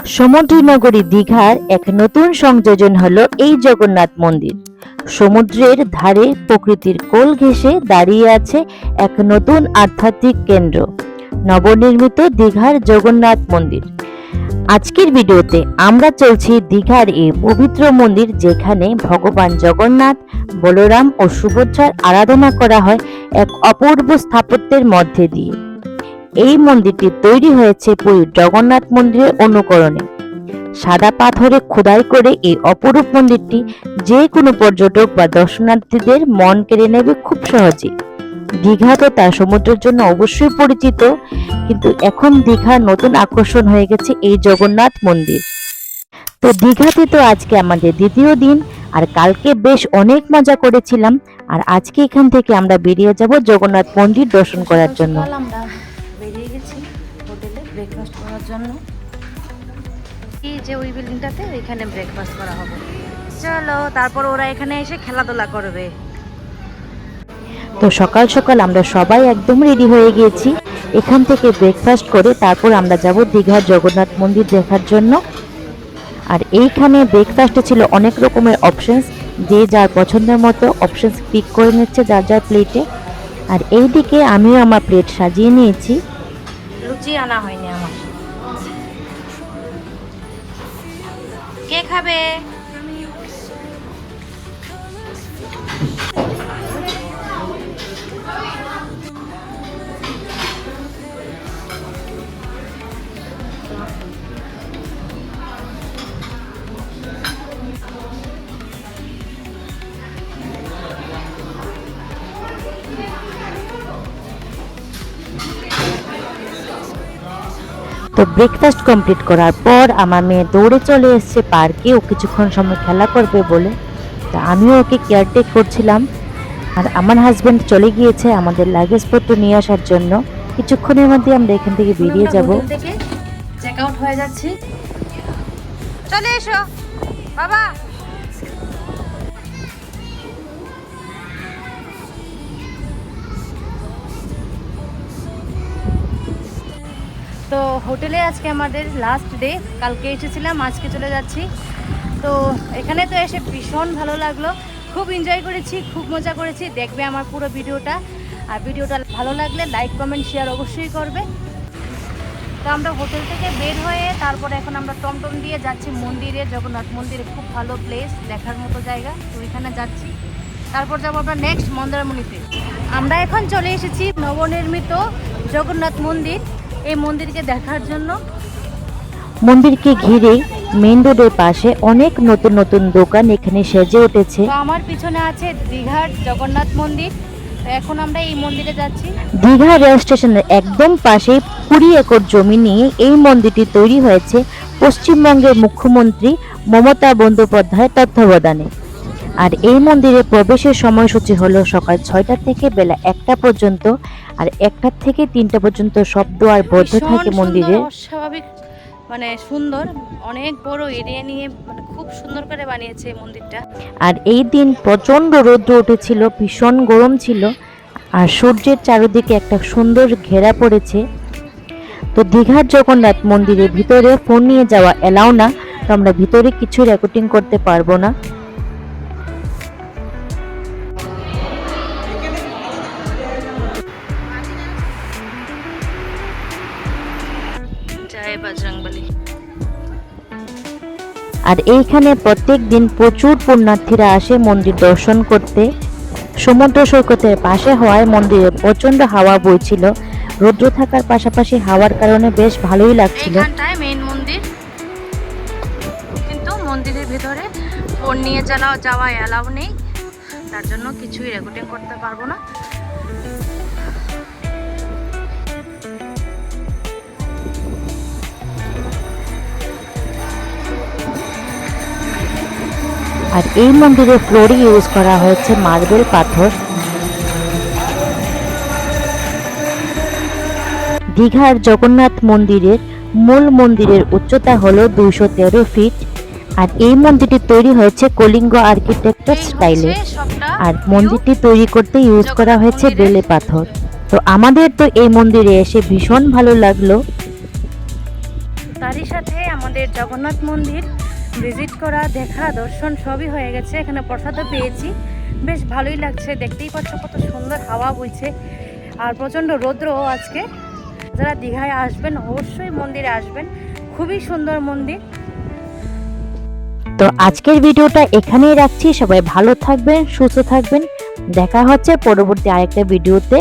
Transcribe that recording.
সমুদ্রনগরী দীঘার এক নতুন সংযোজন হলো এই জগন্নাথ মন্দির। সমুদ্রের ধারে প্রকৃতির কোল ঘেঁষে দাঁড়িয়ে আছে এক নতুন আধ্যাত্মিক কেন্দ্র, নবনির্মিত দীঘার জগন্নাথ মন্দির। আজকের ভিডিওতে আমরা চলছি দীঘার এই পবিত্র মন্দির, যেখানে ভগবান জগন্নাথ, বলরাম ও সুভদ্রার আরাধনা করা হয় এক অপূর্ব স্থাপত্যের মধ্যে দিয়ে। এই মন্দিরটি তৈরি হয়েছে পুরীর জগন্নাথ মন্দিরের অনুকরণে। সাদা পাথরে খোদাই করে এই অপরূপ মন্দিরটি যে কোনো পর্যটক বা দর্শনার্থীদের মন কেড়ে নেবে খুব সহজেই। দীঘা তো তার সমুদ্রের জন্য অবশ্যই পরিচিত, কিন্তু এখন দীঘার নতুন আকর্ষণ হয়ে গেছে এই জগন্নাথ মন্দির। তো দীঘাতে তো আজকে আমাদের দ্বিতীয় দিন, আর কালকে বেশ অনেক মজা করেছিলাম, আর আজকে এখান থেকে আমরা বেরিয়ে যাব জগন্নাথ মন্দির দর্শন করার জন্য। বেরিয়ে গেছি হোটেলে ব্রেকফাস্ট করার জন্য। এই যে ওই বিল্ডিংটাতে এখানে ব্রেকফাস্ট করা হবে। চলো, তারপর ওরা এখানে এসে খেলাধুলা করবে। তো সকাল সকাল আমরা সবাই একদম রেডি হয়ে গিয়েছি। এখান থেকে ব্রেকফাস্ট করে তারপর আমরা যাব দীঘার জগন্নাথ মন্দির দেখার জন্য। আর এইখানে ব্রেকফাস্টে ছিল অনেক রকমের অপশনস, যে যার পছন্দের মতো অপশনস পিক করে নিচ্ছে যার যার প্লেটে। আর এইদিকে আমিও আমার প্লেট সাজিয়ে নিয়েছি। লুচি আনা হয়নি আমার। কে খাবে? তো ব্রেকফাস্ট কমপ্লিট করার পর আমার মেয়ে দৌড়ে চলে এসেছে পার্কে, ও কিছুক্ষণ সময় খেলা করবে বলে। তা আমিও ওকে কেয়ারটেক করছিলাম। আর আমার হাজব্যান্ড চলে গিয়েছে আমাদের লাগেজপত্র নিয়ে আসার জন্য। কিছুক্ষণের মধ্যে আমরা এখান থেকে বেরিয়ে যাব। চেক আউট হয়ে যাচ্ছি। চলে এসো বাবা। তো হোটেলে আজকে আমাদের লাস্ট ডে। কালকে এসেছিলাম, আজকে চলে যাচ্ছি। তো এখানে তো এসে ভীষণ ভালো লাগলো, খুব এনজয় করেছি, খুব মজা করেছি। দেখবে আমার পুরো ভিডিওটা, আর ভিডিওটা ভালো লাগলে লাইক কমেন্ট শেয়ার অবশ্যই করবে। তো আমরা হোটেল থেকে বের হয়ে তারপরে এখন আমরা টমটম দিয়ে যাচ্ছি মন্দিরে, জগন্নাথ মন্দিরে। খুব ভালো প্লেস, দেখার মতো জায়গা, তো ওইখানে যাচ্ছি। তারপর যাবো আমরা নেক্সট মন্দারমণিতে। আমরা এখন চলে এসেছি নবনির্মিত জগন্নাথ মন্দির, এই মন্দিরকে দেখার জন্য। মন্দিরকে ঘিরে মেইন রোডের পাশে অনেক নতুন নতুন দোকান এখানে সেজে উঠেছে। তো আমার পিছনে আছে দীঘার জগন্নাথ মন্দির। তো এখন আমরা এই মন্দিরে যাচ্ছি। দীঘা রেল স্টেশনের একদম পাশে 20 একর জমি নিয়ে এই মন্দিরটি তৈরি হয়েছে পশ্চিমবঙ্গের মুখ্যমন্ত্রী মমতা বন্দ্যোপাধ্যায়ের তত্ত্বাবধানে। আর এই মন্দিরে প্রবেশের সময়সূচি হলো সকাল 6টা থেকে বেলা 1টা পর্যন্ত, আর 1টা থেকে 3টা পর্যন্ত সব দুয়ার বন্ধ থাকে মন্দিরে। অস্বাভাবিক মানে সুন্দর, অনেক বড় এরিয়া নিয়ে, মানে খুব সুন্দর করে বানিয়েছে এই মন্দিরটা। আর এই দিন প্রচন্ড রৌদ্র উঠেছিল, ভীষণ গরম ছিল, আর সূর্যের চারিদিকে একটা সুন্দর ঘেরা পড়েছে। তো দীঘার জগন্নাথ মন্দিরের ভিতরে ফোন নিয়ে যাওয়া এলাও না, তো আমরা ভিতরে কিছু রেকর্ডিং করতে পারবো না। জয় বজরংবলী। আর এইখানে প্রত্যেক দিন প্রচুর পুণ্যার্থীরা আসে মন্দির দর্শন করতে। সমুদ্র সৈকতের পাশে হওয়ায় মন্দিরে প্রচন্ড হাওয়া বইছিল। রৌদ্র থাকার পাশাপাশি হাওয়ার কারণে বেশ ভালোই লাগছিল। এখানটায় মেইন মন্দির, কিন্তু মন্দিরের ভিতরে ফোন নিয়ে যাওয়া এলাও নেই, তার জন্য কিছুই রেকর্ডিং করতে পারবো না। আর এই মন্দিরে ফ্লোরে ইউজ করা হয়েছে মার্বেল পাথর। দীঘার জগন্নাথ মন্দিরের মূল মন্দিরের উচ্চতা হলো 213 ফিট। আর এই মন্দিরটি তৈরি হয়েছে কলিঙ্গ আর্কিটেকচার স্টাইলে। আর মন্দিরটি তৈরি করতে ইউজ করা হয়েছে বেলে পাথর। তো আমাদের তো এই মন্দিরে এসে ভীষণ ভালো লাগলো। তারই সাথে আমাদের জগন্নাথ মন্দির ভিজিট করা, দেখা, দর্শন সবই হয়ে গেছে। এখানে প্রসাদও পেয়েছি, বেশ ভালোই লাগছে। দেখতেই পাচ্ছ কত সুন্দর হাওয়া বইছে, আর প্রচণ্ড রৌদ্রও আজকে। যারা দীঘায় আসবেন অবশ্যই মন্দিরে আসবেন, খুবই সুন্দর মন্দির। তো আজকের ভিডিওটা এখানেই রাখছি। সবাই ভালো থাকবেন, সুস্থ থাকবেন। দেখা হচ্ছে পরবর্তী আরেকটা ভিডিওতে।